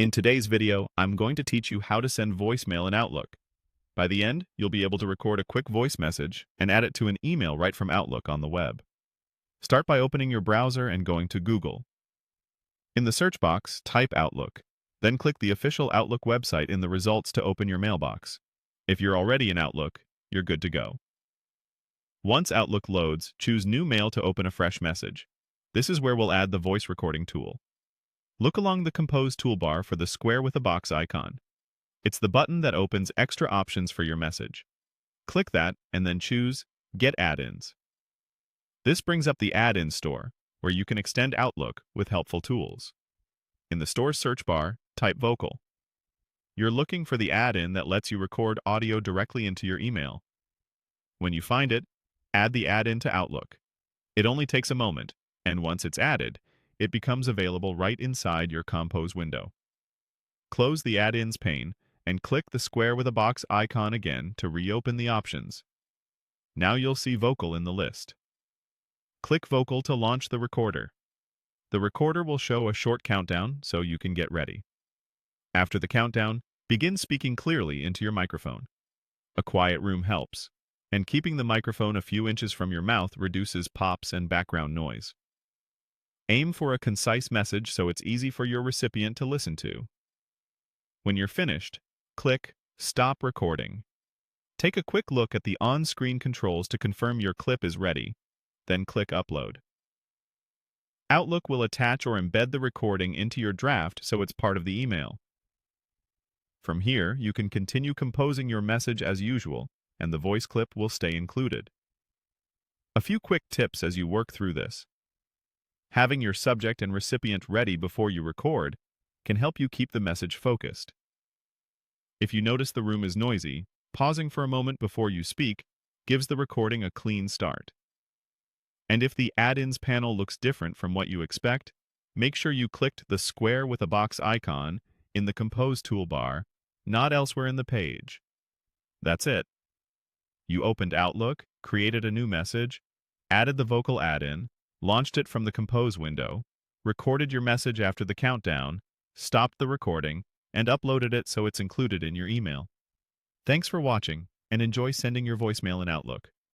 In today's video, I'm going to teach you how to send voicemail in Outlook. By the end, you'll be able to record a quick voice message and add it to an email right from Outlook on the web. Start by opening your browser and going to Google. In the search box, type Outlook. Then click the official Outlook website in the results to open your mailbox. If you're already in Outlook, you're good to go. Once Outlook loads, choose New Mail to open a fresh message. This is where we'll add the voice recording tool. Look along the Compose toolbar for the square with a box icon. It's the button that opens extra options for your message. Click that and then choose Get Add-ins. This brings up the add-in store, where you can extend Outlook with helpful tools. In the store's search bar, type Vocal. You're looking for the add-in that lets you record audio directly into your email. When you find it, add the add-in to Outlook. It only takes a moment, and once it's added, it becomes available right inside your Compose window. Close the Add-ins pane and click the square with a box icon again to reopen the options. Now you'll see Vocal in the list. Click Vocal to launch the recorder. The recorder will show a short countdown so you can get ready. After the countdown, begin speaking clearly into your microphone. A quiet room helps, and keeping the microphone a few inches from your mouth reduces pops and background noise. Aim for a concise message so it's easy for your recipient to listen to. When you're finished, click Stop Recording. Take a quick look at the on-screen controls to confirm your clip is ready, then click Upload. Outlook will attach or embed the recording into your draft so it's part of the email. From here, you can continue composing your message as usual, and the voice clip will stay included. A few quick tips as you work through this. Having your subject and recipient ready before you record can help you keep the message focused. If you notice the room is noisy, pausing for a moment before you speak gives the recording a clean start. And if the add-ins panel looks different from what you expect, make sure you clicked the square with a box icon in the Compose toolbar, not elsewhere in the page. That's it. You opened Outlook, created a new message, added the vocal add-in, launched it from the Compose window, recorded your message after the countdown, stopped the recording, and uploaded it so it's included in your email. Thanks for watching, and enjoy sending your voicemail in Outlook.